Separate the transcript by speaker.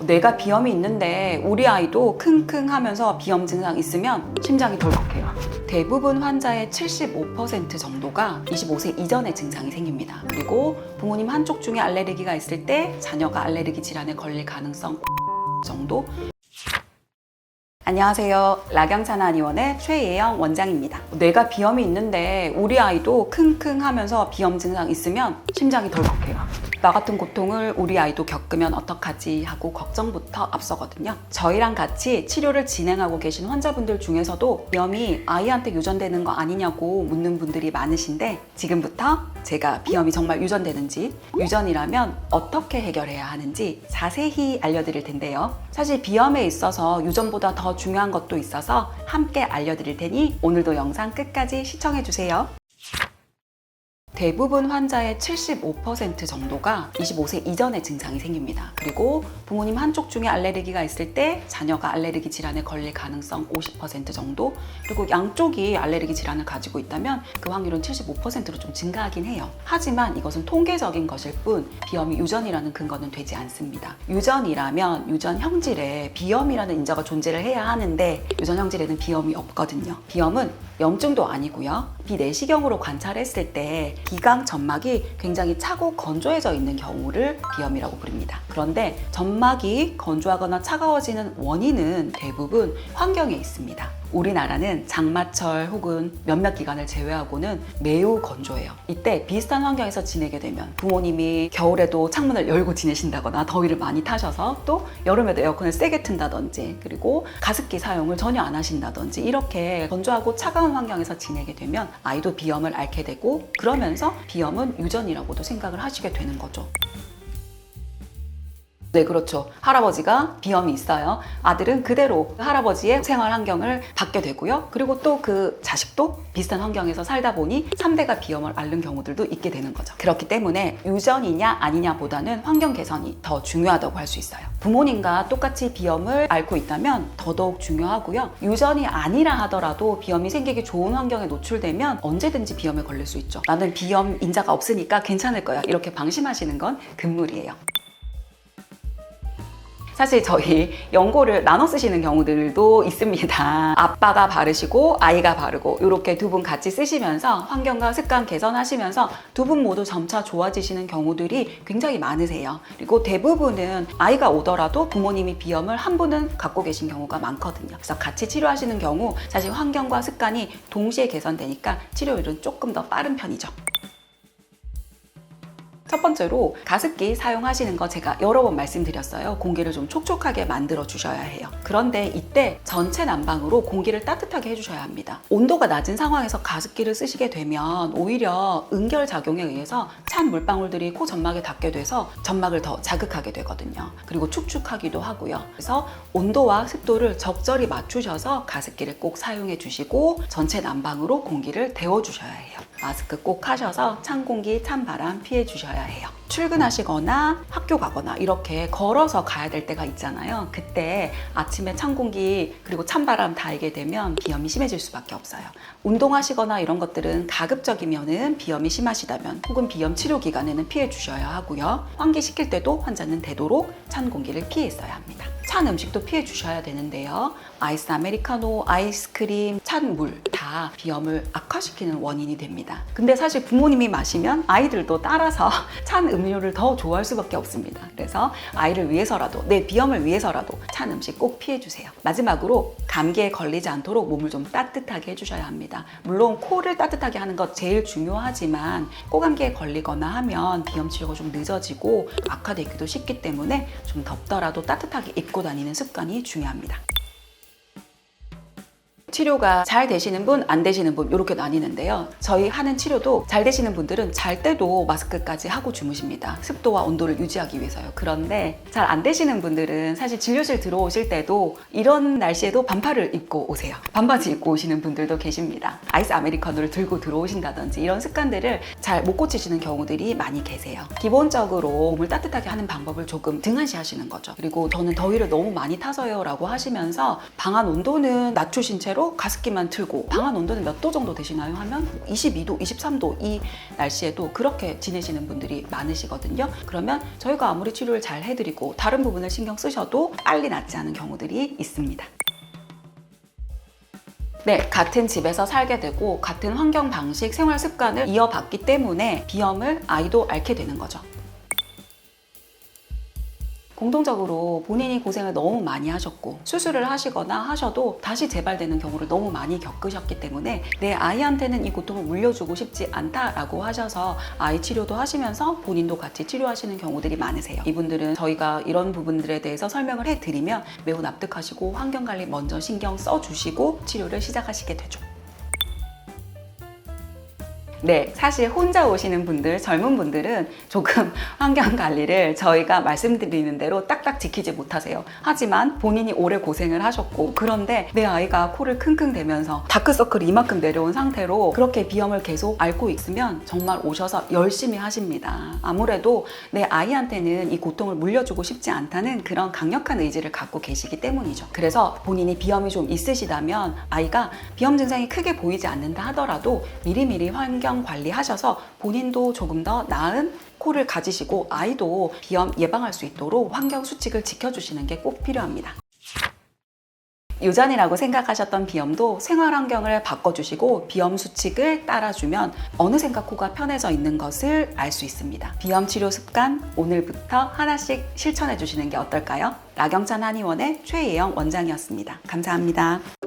Speaker 1: 뇌가 비염이 있는데 우리 아이도 킁킁 하면서 비염 증상 있으면 심장이 덜컥해요. 대부분 환자의 75% 정도가 25세 이전에 증상이 생깁니다. 그리고 부모님 한쪽 중에 알레르기가 있을 때 자녀가 알레르기 질환에 걸릴 가능성 정도. 안녕하세요. 락영찬한의원의 최예영 원장입니다. 뇌가 비염이 있는데 우리 아이도 킁킁 하면서 비염 증상 있으면 심장이 덜컥해요. 나 같은 고통을 우리 아이도 겪으면 어떡하지 하고 걱정부터 앞서거든요. 저희랑 같이 치료를 진행하고 계신 환자분들 중에서도 비염이 아이한테 유전되는 거 아니냐고 묻는 분들이 많으신데, 지금부터 제가 비염이 정말 유전되는지, 유전이라면 어떻게 해결해야 하는지 자세히 알려드릴 텐데요. 사실 비염에 있어서 유전보다 더 중요한 것도 있어서 함께 알려드릴 테니 오늘도 영상 끝까지 시청해주세요. 대부분 환자의 75% 정도가 25세 이전에 증상이 생깁니다. 그리고 부모님 한쪽 중에 알레르기가 있을 때 자녀가 알레르기 질환에 걸릴 가능성 50% 정도, 그리고 양쪽이 알레르기 질환을 가지고 있다면 그 확률은 75%로 좀 증가하긴 해요. 하지만 이것은 통계적인 것일 뿐 비염이 유전이라는 근거는 되지 않습니다. 유전이라면 유전 형질에 비염이라는 인자가 존재를 해야 하는데 유전 형질에는 비염이 없거든요. 비염은 염증도 아니고요. 비내시경으로 관찰했을 때 기강 점막이 굉장히 차고 건조해져 있는 경우를 비염이라고 부릅니다. 그런데 점막이 건조하거나 차가워지는 원인은 대부분 환경에 있습니다. 우리나라는 장마철 혹은 몇몇 기간을 제외하고는 매우 건조해요. 이때 비슷한 환경에서 지내게 되면 부모님이 겨울에도 창문을 열고 지내신다거나 더위를 많이 타셔서, 또 여름에도 에어컨을 세게 튼다든지, 그리고 가습기 사용을 전혀 안 하신다든지, 이렇게 건조하고 차가운 환경에서 지내게 되면 아이도 비염을 앓게 되고, 그러면서 비염은 유전이라고도 생각을 하시게 되는 거죠. 네, 그렇죠. 할아버지가 비염이 있어요. 아들은 그대로 할아버지의 생활 환경을 받게 되고요. 그리고 또 그 자식도 비슷한 환경에서 살다 보니 3대가 비염을 앓는 경우들도 있게 되는 거죠. 그렇기 때문에 유전이냐 아니냐보다는 환경 개선이 더 중요하다고 할 수 있어요. 부모님과 똑같이 비염을 앓고 있다면 더더욱 중요하고요. 유전이 아니라 하더라도 비염이 생기기 좋은 환경에 노출되면 언제든지 비염에 걸릴 수 있죠. 나는 비염 인자가 없으니까 괜찮을 거야, 이렇게 방심하시는 건 금물이에요. 사실 저희 연고를 나눠 쓰시는 경우들도 있습니다. 아빠가 바르시고 아이가 바르고 이렇게 두 분 같이 쓰시면서 환경과 습관 개선하시면서 두 분 모두 점차 좋아지시는 경우들이 굉장히 많으세요. 그리고 대부분은 아이가 오더라도 부모님이 비염을 한 분은 갖고 계신 경우가 많거든요. 그래서 같이 치료하시는 경우 사실 환경과 습관이 동시에 개선되니까 치료율은 조금 더 빠른 편이죠. 첫 번째로 가습기 사용하시는 거 제가 여러 번 말씀드렸어요. 공기를 좀 촉촉하게 만들어 주셔야 해요. 그런데 이때 전체 난방으로 공기를 따뜻하게 해주셔야 합니다. 온도가 낮은 상황에서 가습기를 쓰시게 되면 오히려 응결작용에 의해서 찬 물방울들이 코 점막에 닿게 돼서 점막을 더 자극하게 되거든요. 그리고 축축하기도 하고요. 그래서 온도와 습도를 적절히 맞추셔서 가습기를 꼭 사용해 주시고 전체 난방으로 공기를 데워 주셔야 해요. 마스크 꼭 하셔서 찬 공기, 찬 바람 피해 주셔야 해요. 출근하시거나 학교 가거나 이렇게 걸어서 가야 될 때가 있잖아요. 그때 아침에 찬 공기 그리고 찬 바람 닿게 되면 비염이 심해질 수밖에 없어요. 운동하시거나 이런 것들은 가급적이면은 비염이 심하시다면 혹은 비염 치료 기간에는 피해 주셔야 하고요. 환기시킬 때도 환자는 되도록 찬 공기를 피해 써야 합니다. 찬 음식도 피해 주셔야 되는데요. 아이스 아메리카노, 아이스크림, 찬 물 다 비염을 악화시키는 원인이 됩니다. 근데 사실 부모님이 마시면 아이들도 따라서 찬 음료를 더 좋아할 수밖에 없습니다. 그래서 아이를 위해서라도, 내 비염을 위해서라도 찬 음식 꼭 피해 주세요. 마지막으로 감기에 걸리지 않도록 몸을 좀 따뜻하게 해주셔야 합니다. 물론 코를 따뜻하게 하는 것 제일 중요하지만 코감기에 걸리거나 하면 비염 치료가 좀 늦어지고 악화되기도 쉽기 때문에 좀 덥더라도 따뜻하게 입고 다니는 습관이 중요합니다. 치료가 잘 되시는 분, 안 되시는 분 이렇게 나뉘는데요. 저희 하는 치료도 잘 되시는 분들은 잘 때도 마스크까지 하고 주무십니다. 습도와 온도를 유지하기 위해서요. 그런데 잘 안 되시는 분들은 사실 진료실 들어오실 때도 이런 날씨에도 반팔을 입고 오세요. 반바지 입고 오시는 분들도 계십니다. 아이스 아메리카노를 들고 들어오신다든지 이런 습관들을 잘 못 고치시는 경우들이 많이 계세요. 기본적으로 몸을 따뜻하게 하는 방법을 조금 등한시하시는 거죠. 그리고 저는 더위를 너무 많이 타서요 라고 하시면서 방안 온도는 낮추신 채로 실제로 가습기만 틀고 방안 온도는 몇 도 정도 되시나요? 하면 22도, 23도 이 날씨에도 그렇게 지내시는 분들이 많으시거든요. 그러면 저희가 아무리 치료를 잘 해드리고 다른 부분을 신경 쓰셔도 빨리 낫지 않은 경우들이 있습니다. 네, 같은 집에서 살게 되고 같은 환경 방식, 생활 습관을 이어봤기 때문에 비염을 아이도 앓게 되는 거죠. 공통적으로 본인이 고생을 너무 많이 하셨고 수술을 하시거나 하셔도 다시 재발되는 경우를 너무 많이 겪으셨기 때문에 내 아이한테는 이 고통을 물려주고 싶지 않다라고 하셔서 아이 치료도 하시면서 본인도 같이 치료하시는 경우들이 많으세요. 이분들은 저희가 이런 부분들에 대해서 설명을 해드리면 매우 납득하시고 환경관리 먼저 신경 써주시고 치료를 시작하시게 되죠. 네, 사실 혼자 오시는 분들, 젊은 분들은 조금 환경 관리를 저희가 말씀드리는 대로 딱딱 지키지 못하세요. 하지만 본인이 오래 고생을 하셨고 그런데 내 아이가 코를 킁킁대면서 다크서클이 이만큼 내려온 상태로 그렇게 비염을 계속 앓고 있으면 정말 오셔서 열심히 하십니다. 아무래도 내 아이한테는 이 고통을 물려주고 싶지 않다는 그런 강력한 의지를 갖고 계시기 때문이죠. 그래서 본인이 비염이 좀 있으시다면 아이가 비염 증상이 크게 보이지 않는다 하더라도 미리미리 환경 관리하셔서 본인도 조금 더 나은 코를 가지시고 아이도 비염 예방할 수 있도록 환경 수칙을 지켜주시는 게 꼭 필요합니다. 유전이라고 생각하셨던 비염도 생활 환경을 바꿔주시고 비염 수칙을 따라주면 어느샌가 코가 편해져 있는 것을 알 수 있습니다. 비염 치료 습관 오늘부터 하나씩 실천해 주시는 게 어떨까요? 라경찬 한의원의 최예영 원장이었습니다. 감사합니다.